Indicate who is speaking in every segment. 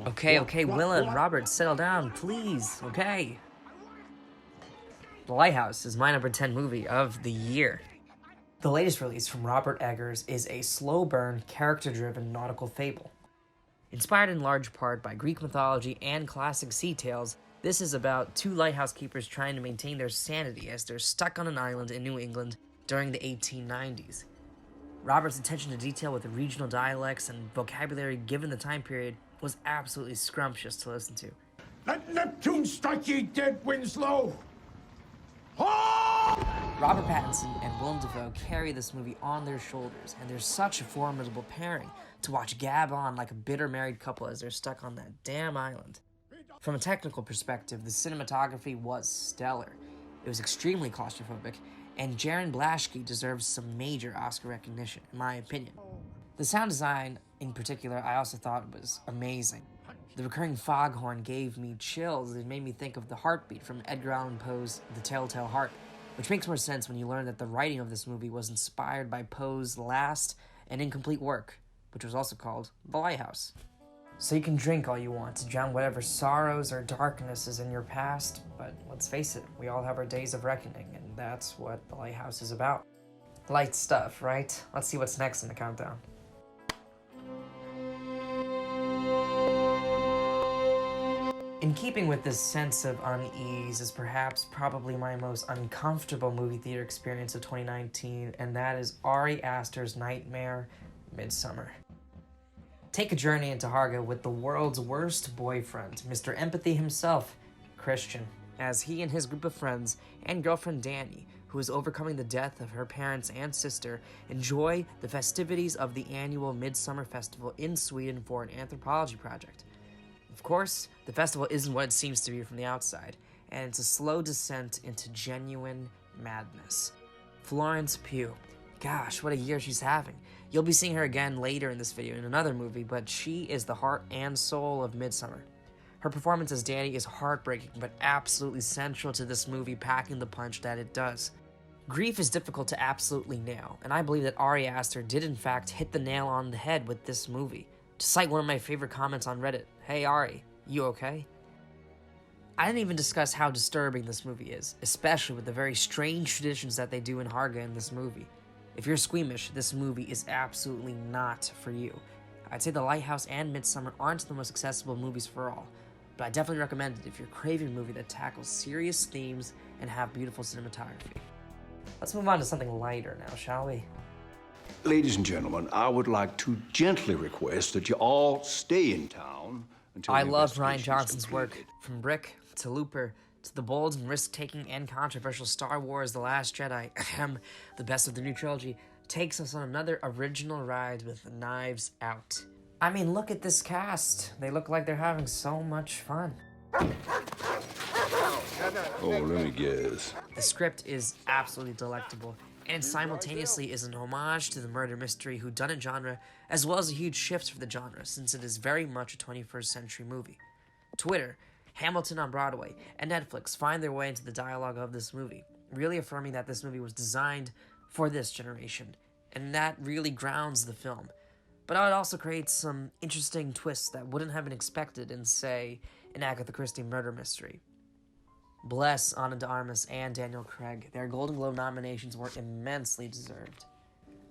Speaker 1: Okay, Willa and Robert, settle down, please, okay? The Lighthouse is my number 10 movie of the year. The latest release from Robert Eggers is a slow-burn, character-driven nautical fable. Inspired in large part by Greek mythology and classic sea tales, this is about two lighthouse keepers trying to maintain their sanity as they're stuck on an island in New England during the 1890s. Robert's attention to detail with the regional dialects and vocabulary given the time period was absolutely scrumptious to listen to.
Speaker 2: Let Neptune strike ye dead, Winslow!
Speaker 1: Robert Pattinson and Willem Dafoe carry this movie on their shoulders, and they're such a formidable pairing to watch gab on like a bitter married couple as they're stuck on that damn island. From a technical perspective, the cinematography was stellar. It was extremely claustrophobic, and Jaron Blaschke deserves some major Oscar recognition, in my opinion. The sound design, in particular, I also thought was amazing. The recurring foghorn gave me chills. It made me think of the heartbeat from Edgar Allan Poe's The Telltale Heart, which makes more sense when you learn that the writing of this movie was inspired by Poe's last and incomplete work, which was also called The Lighthouse. So you can drink all you want to drown whatever sorrows or darkness is in your past, but let's face it, we all have our days of reckoning, and that's what The Lighthouse is about. Light stuff, right? Let's see what's next in the countdown. In keeping with this sense of unease is perhaps probably my most uncomfortable movie theater experience of 2019, and that is Ari Aster's nightmare, Midsommar. Take a journey into Harga with the world's worst boyfriend, Mr. Empathy himself, Christian, as he and his group of friends and girlfriend Danny, who is overcoming the death of her parents and sister, enjoy the festivities of the annual Midsummer Festival in Sweden for an anthropology project. Of course, the festival isn't what it seems to be from the outside, and it's a slow descent into genuine madness. Florence Pugh. Gosh, what a year she's having. You'll be seeing her again later in this video in another movie, but she is the heart and soul of Midsommar. Her performance as Danny is heartbreaking, but absolutely central to this movie packing the punch that it does. Grief is difficult to absolutely nail, and I believe that Ari Aster did in fact hit the nail on the head with this movie. To cite one of my favorite comments on Reddit, "Hey Ari, you okay?" I didn't even discuss how disturbing this movie is, especially with the very strange traditions that they do in Harga in this movie. If you're squeamish, this movie is absolutely not for you. I'd say The Lighthouse and Midsommar aren't the most accessible movies for all, but I definitely recommend it if you're craving a movie that tackles serious themes and have beautiful cinematography. Let's move on to something lighter now, shall we?
Speaker 2: Ladies and gentlemen, I would like to gently request that you all stay in town until
Speaker 1: I
Speaker 2: the
Speaker 1: love Ryan
Speaker 2: investigation is
Speaker 1: Johnson's work,
Speaker 2: completed.
Speaker 1: from Brick to Looper to the bold and risk-taking and controversial Star Wars The Last Jedi, the best of the new trilogy, takes us on another original ride with Knives Out. I mean, look at this cast. They look like they're having so much fun.
Speaker 2: Oh, let me guess.
Speaker 1: The script is absolutely delectable, and simultaneously is an homage to the murder mystery whodunit genre, as well as a huge shift for the genre, since it is very much a 21st century movie. Twitter, Hamilton on Broadway, and Netflix find their way into the dialogue of this movie, really affirming that this movie was designed for this generation, and that really grounds the film. But it also creates some interesting twists that wouldn't have been expected in, say, an Agatha Christie murder mystery. Bless Ana de Armas and Daniel Craig. Their Golden Globe nominations were immensely deserved.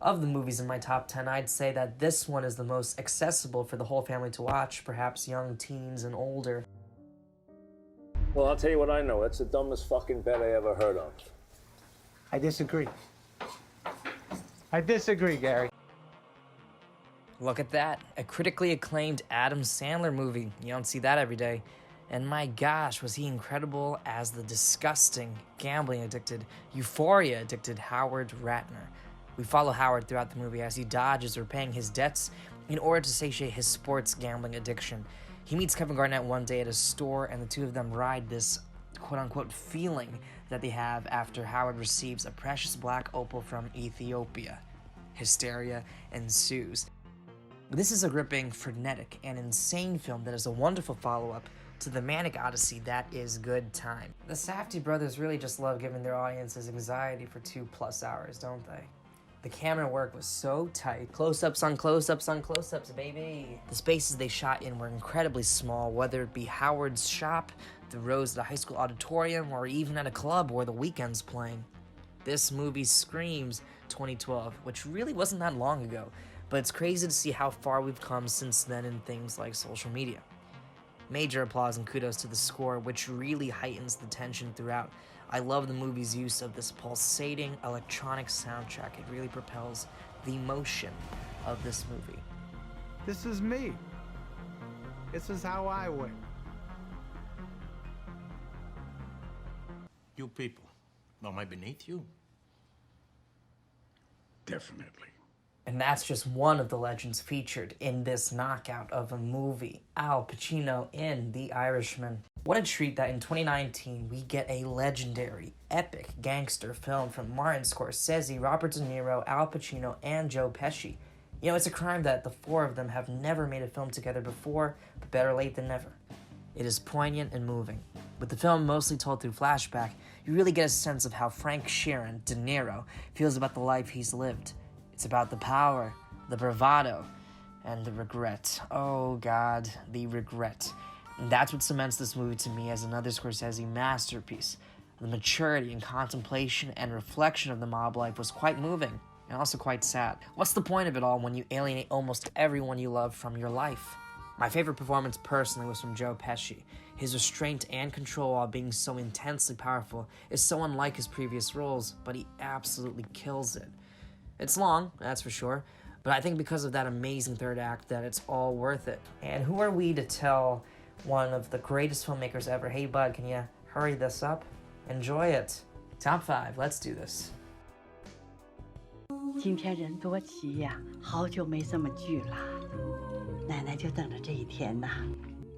Speaker 1: Of the movies in my top 10, I'd say that this one is the most accessible for the whole family to watch, perhaps young teens and older.
Speaker 3: Well, I'll tell you what I know. That's the dumbest fucking bet I ever heard of.
Speaker 4: I disagree. I disagree, Gary.
Speaker 1: Look at that, a critically acclaimed Adam Sandler movie. You don't see that every day. And my gosh, was he incredible as the disgusting, gambling-addicted, euphoria-addicted Howard Ratner. We follow Howard throughout the movie as he dodges repaying his debts in order to satiate his sports gambling addiction. He meets Kevin Garnett one day at a store, and the two of them ride this quote-unquote feeling that they have after Howard receives a precious black opal from Ethiopia. Hysteria ensues. This is a gripping, frenetic, and insane film that is a wonderful follow-up to the manic odyssey that is Good Time. The Safdie brothers really just love giving their audiences anxiety for 2+ hours, don't they? The camera work was so tight. Close-ups on close-ups on close-ups, baby. The spaces they shot in were incredibly small, whether it be Howard's shop, the rows at a high school auditorium, or even at a club where The Weeknd's playing. This movie screams 2012, which really wasn't that long ago, but it's crazy to see how far we've come since then in things like social media. Major applause and kudos to the score, which really heightens the tension throughout. I love the movie's use of this pulsating electronic soundtrack. It really propels the emotion of this movie.
Speaker 4: This is me. This is how I win.
Speaker 5: You people, am I beneath you?
Speaker 2: Definitely.
Speaker 1: And that's just one of the legends featured in this knockout of a movie. Al Pacino in The Irishman. What a treat that in 2019 we get a legendary, epic gangster film from Martin Scorsese, Robert De Niro, Al Pacino, and Joe Pesci. You know, it's a crime that the four of them have never made a film together before, but better late than never. It is poignant and moving. With the film mostly told through flashback, you really get a sense of how Frank Sheeran, De Niro, feels about the life he's lived. It's about the power, the bravado, and the regret. Oh God, the regret. And that's what cements this movie to me as another Scorsese masterpiece. The maturity and contemplation and reflection of the mob life was quite moving, and also quite sad. What's the point of it all when you alienate almost everyone you love from your life? My favorite performance personally was from Joe Pesci. His restraint and control while being so intensely powerful is so unlike his previous roles, but he absolutely kills it. It's long, that's for sure, but I think because of that amazing third act that it's all worth it. And who are we to tell one of the greatest filmmakers ever, hey bud, can you hurry this up? Enjoy it. Top 5, let's do this.
Speaker 6: 今天人多齐呀，好久没这么聚了，奶奶就等着这一天呐。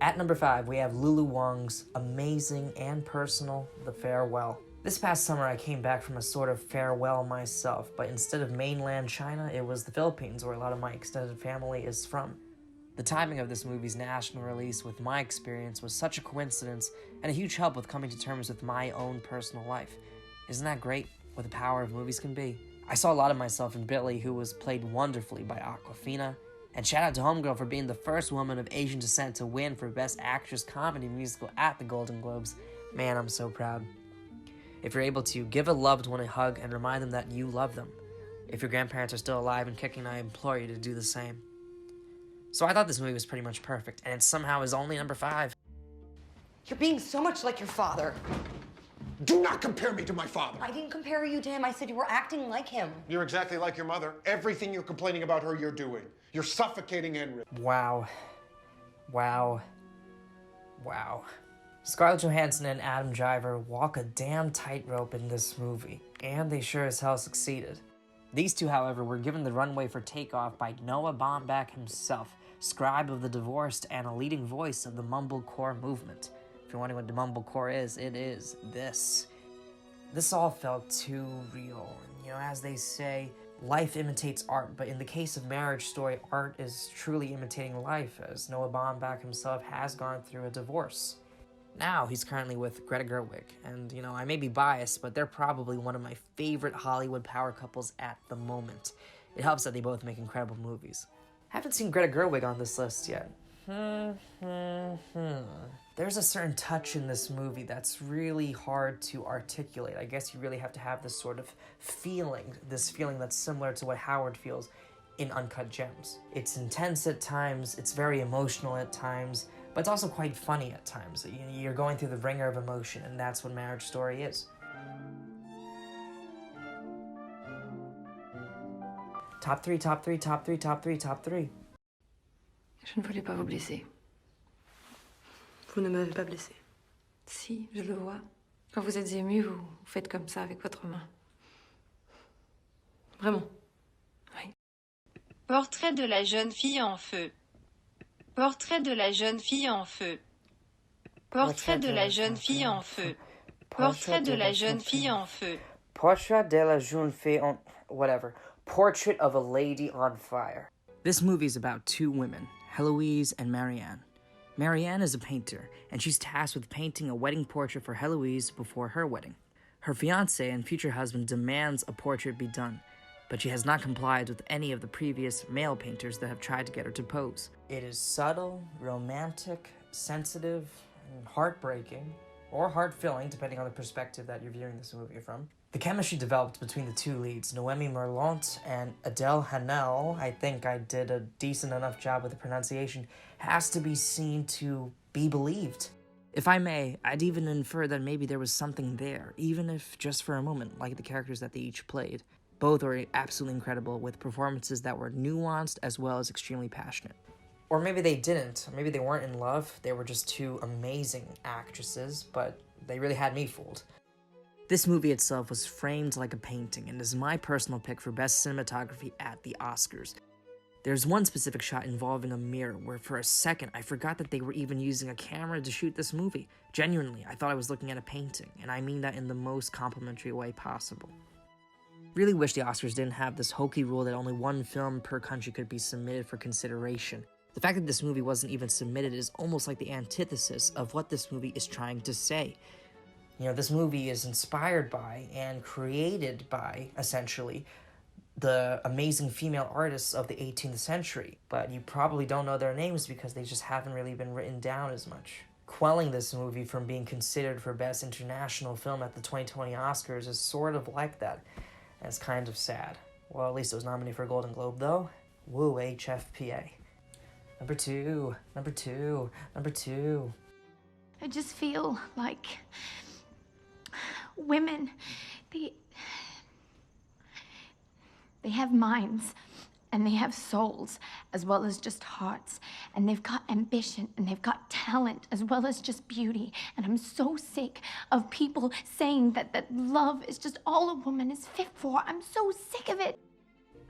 Speaker 1: At number 5, we have Lulu Wang's amazing and personal The Farewell. This past summer, I came back from a sort of farewell myself, but instead of mainland China, it was the Philippines, where a lot of my extended family is from. The timing of this movie's national release with my experience was such a coincidence and a huge help with coming to terms with my own personal life. Isn't that great, what the power of movies can be? I saw a lot of myself in Billy, who was played wonderfully by Awkwafina, and shout out to Homegirl for being the first woman of Asian descent to win for Best Actress Comedy Musical at the Golden Globes. Man, I'm so proud. If you're able to, give a loved one a hug and remind them that you love them. If your grandparents are still alive and kicking, I implore you to do the same. So I thought this movie was pretty much perfect, and it somehow is only number 5.
Speaker 7: You're being so much like your father.
Speaker 8: Do not compare me to my father.
Speaker 7: I didn't compare you to him. I said you were acting like him.
Speaker 8: You're exactly like your mother. Everything you're complaining about her, you're doing. You're suffocating Henry.
Speaker 1: Wow. Wow. Wow. Scarlett Johansson and Adam Driver walk a damn tightrope in this movie, and they sure as hell succeeded. These two, however, were given the runway for takeoff by Noah Baumbach himself, scribe of The Divorced and a leading voice of the mumblecore movement. If you're wondering what the mumblecore is, it is this. This all felt too real. You know, as they say, life imitates art, but in the case of Marriage Story, art is truly imitating life, as Noah Baumbach himself has gone through a divorce. Now he's currently with Greta Gerwig, and you know, I may be biased, but they're probably one of my favorite Hollywood power couples at the moment. It helps that they both make incredible movies. Haven't seen Greta Gerwig on this list yet. There's a certain touch in this movie that's really hard to articulate. I guess you really have to have this sort of feeling, this feeling that's similar to what Howard feels in Uncut Gems. It's intense at times, it's very emotional at times, but it's also quite funny at times. You're going through the ringer of emotion, and that's what Marriage Story is. Top 3, top 3, top 3, top 3, top 3.
Speaker 9: Je ne voulais pas vous blesser. Vous ne m'avez pas blessé. Si, je le vois. Quand vous êtes ému, vous faites comme ça avec votre main. Vraiment. Oui.
Speaker 10: Portrait de la jeune fille en feu. Portrait de la jeune fille en feu. Portrait de la jeune fille en feu. Portrait de la jeune fille en feu.
Speaker 1: Portrait de la jeune fille en... whatever. Portrait of a Lady on Fire. This movie is about two women, Heloise and Marianne. Marianne is a painter, and she's tasked with painting a wedding portrait for Heloise before her wedding. Her fiancé and future husband demands a portrait be done. but she has not complied with any of the previous male painters that have tried to get her to pose. It is subtle, romantic, sensitive, and heartbreaking, or heart-filling, depending on the perspective that you're viewing this movie from. The chemistry developed between the two leads, Noémie Merlant and Adèle Haenel, I think I did a decent enough job with the pronunciation, has to be seen to be believed. If I may, I'd even infer that maybe there was something there, even if just for a moment, like the characters that they each played. Both were absolutely incredible, with performances that were nuanced as well as extremely passionate. Or maybe they didn't. Maybe they weren't in love. They were just two amazing actresses, but they really had me fooled. This movie itself was framed like a painting and is my personal pick for Best Cinematography at the Oscars. There's one specific shot involving a mirror where for a second I forgot that they were even using a camera to shoot this movie. Genuinely, I thought I was looking at a painting, and I mean that in the most complimentary way possible. Really wish the Oscars didn't have this hokey rule that only one film per country could be submitted for consideration. The fact that this movie wasn't even submitted is almost like the antithesis of what this movie is trying to say. You know, this movie is inspired by and created by, essentially, the amazing female artists of the 18th century, but you probably don't know their names because they just haven't really been written down as much. Quelling this movie from being considered for Best International Film at the 2020 Oscars is sort of like that, and it's kind of sad. Well, at least it was nominated for a Golden Globe, though. Woo, HFPA. Number two.
Speaker 9: I just feel like women, they have minds and they have souls as well as just hearts, and they've got ambition and they've got talent as well as just beauty. And I'm so sick of people saying that love is just all a woman is fit for. I'm so sick of it.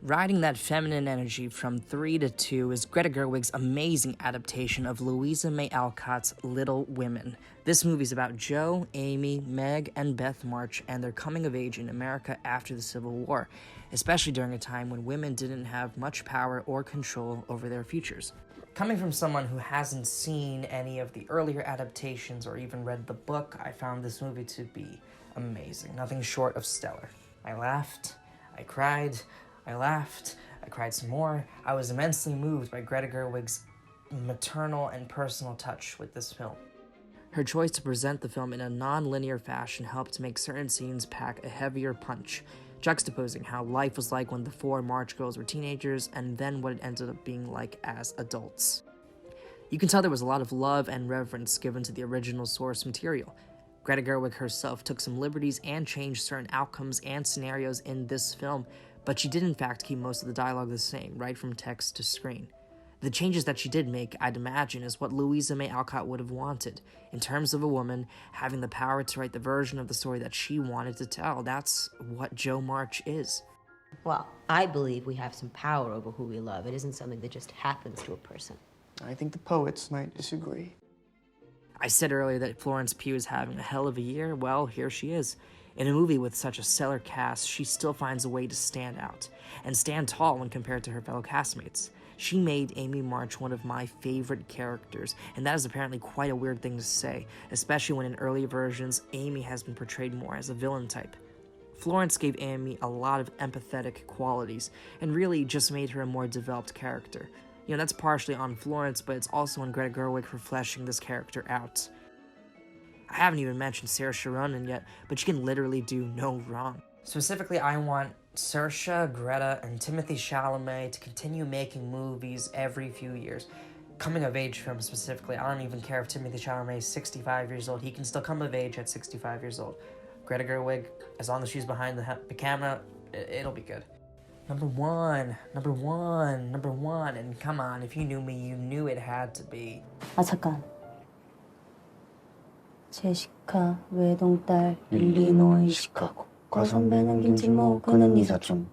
Speaker 1: Riding that feminine energy from 3 to 2 is Greta Gerwig's amazing adaptation of Louisa May Alcott's Little Women. This movie's about Jo, Amy, Meg, and Beth March and their coming of age in America after the Civil War, especially during a time when women didn't have much power or control over their futures. Coming from someone who hasn't seen any of the earlier adaptations or even read the book, I found this movie to be amazing, nothing short of stellar. I laughed, I cried, I laughed, I cried some more. I was immensely moved by Greta Gerwig's maternal and personal touch with this film. Her choice to present the film in a non-linear fashion helped make certain scenes pack a heavier punch, juxtaposing how life was like when the 4 March girls were teenagers and then what it ended up being like as adults. You can tell there was a lot of love and reverence given to the original source material. Greta Gerwig herself took some liberties and changed certain outcomes and scenarios in this film, but she did in fact keep most of the dialogue the same, right from text to screen. The changes that she did make, I'd imagine, is what Louisa May Alcott would have wanted, in terms of a woman having the power to write the version of the story that she wanted to tell. That's what Jo March is.
Speaker 11: Well, I believe we have some power over who we love. It isn't something that just happens to a person.
Speaker 12: I think the poets might disagree.
Speaker 1: I said earlier that Florence Pugh is having a hell of a year. Well, here she is. In a movie with such a stellar cast, she still finds a way to stand out, and stand tall when compared to her fellow castmates. She made Amy March one of my favorite characters, and that is apparently quite a weird thing to say, especially when in earlier versions, Amy has been portrayed more as a villain type. Florence gave Amy a lot of empathetic qualities, and really just made her a more developed character. You know, that's partially on Florence, but it's also on Greta Gerwig for fleshing this character out. I haven't even mentioned Saoirse Ronan yet, but she can literally do no wrong. Specifically, I want Saoirse, Greta, and Timothée Chalamet to continue making movies every few years. Coming-of-age films specifically. I don't even care if Timothée Chalamet is 65 years old. He can still come of age at 65 years old. Greta Gerwig, as long as she's behind the camera, it'll be good. Number one, and come on, if you knew me, you knew it had to be.
Speaker 13: 잠깐. 제시카 외동딸 일리노이 시카고 과선배는 김치모 그는 이사촌.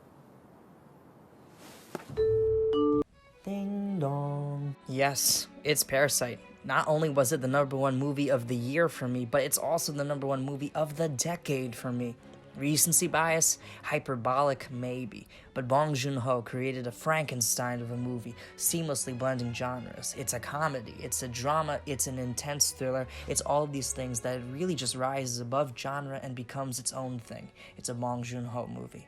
Speaker 1: Ding dong. Yes, it's Parasite. Not only was it the #1 movie of the year for me, but it's also the #1 movie of the decade for me. Recency bias? Hyperbolic? Maybe. But Bong Joon-ho created a Frankenstein of a movie, seamlessly blending genres. It's a comedy, it's a drama, it's an intense thriller, it's all of these things that it really just rises above genre and becomes its own thing. It's a Bong Joon-ho movie.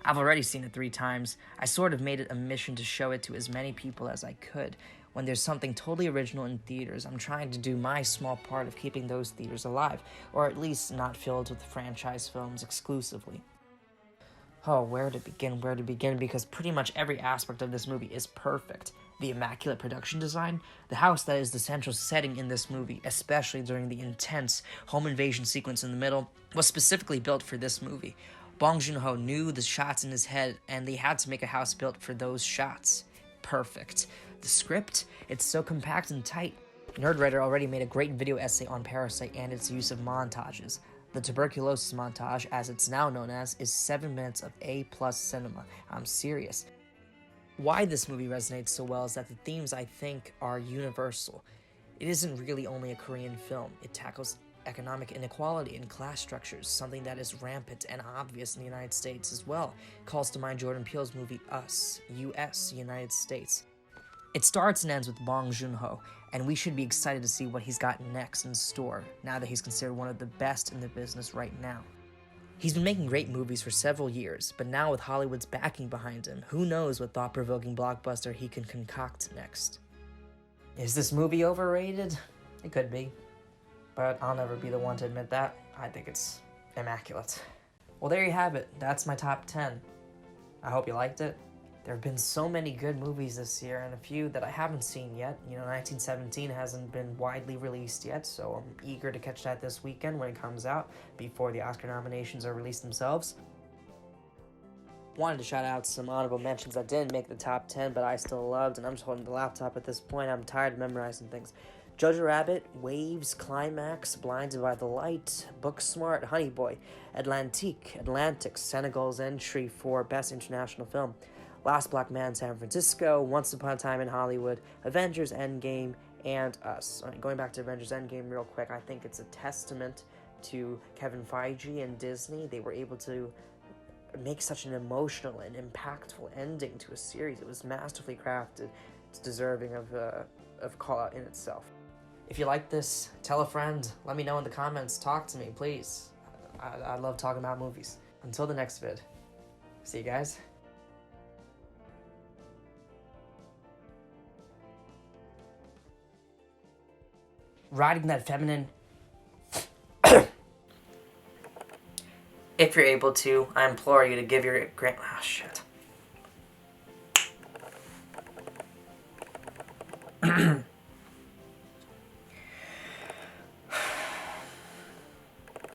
Speaker 1: I've already seen it 3 times. I sort of made it a mission to show it to as many people as I could. When there's something totally original in theaters, I'm trying to do my small part of keeping those theaters alive, or at least not filled with franchise films exclusively. Oh, where to begin, because pretty much every aspect of this movie is perfect. The immaculate production design, the house that is the central setting in this movie, especially during the intense home invasion sequence in the middle, was specifically built for this movie. Bong Joon-ho knew the shots in his head, and they had to make a house built for those shots. Perfect. The script, it's so compact and tight. Nerdwriter already made a great video essay on Parasite and its use of montages. The tuberculosis montage, as it's now known as, is 7 minutes of A+ cinema. I'm serious. Why this movie resonates so well is that the themes, I think, are universal. It isn't really only a Korean film. It tackles economic inequality and class structures, something that is rampant and obvious in the United States as well. Calls to mind Jordan Peele's movie Us, US, United States. It starts and ends with Bong Joon-ho, and we should be excited to see what he's got next in store, now that he's considered one of the best in the business right now. He's been making great movies for several years, but now with Hollywood's backing behind him, who knows what thought-provoking blockbuster he can concoct next. Is this movie overrated? It could be. But I'll never be the one to admit that. I think it's immaculate. Well, there you have it. That's my top 10. I hope you liked it. There have been so many good movies this year, and a few that I haven't seen yet. 1917 hasn't been widely released yet, so I'm eager to catch that this weekend when it comes out, before the Oscar nominations are released themselves. Wanted to shout out some honorable mentions that didn't make the top 10, but I still loved, and I'm just holding the laptop at this point. I'm tired of memorizing things. Jojo Rabbit, Waves, Climax, Blinded by the Light, Booksmart, Honey Boy, Atlantic, Senegal's entry for Best International Film, Last Black Man, San Francisco, Once Upon a Time in Hollywood, Avengers Endgame, and Us. Going back to Avengers Endgame real quick, I think it's a testament to Kevin Feige and Disney. They were able to make such an emotional and impactful ending to a series. It was masterfully crafted. It's deserving of call-out in itself. If you like this, tell a friend. Let me know in the comments. Talk to me, please. I love talking about movies. Until the next vid. See you guys. Riding that feminine... If you're able to, I implore you to give your... Oh, shit.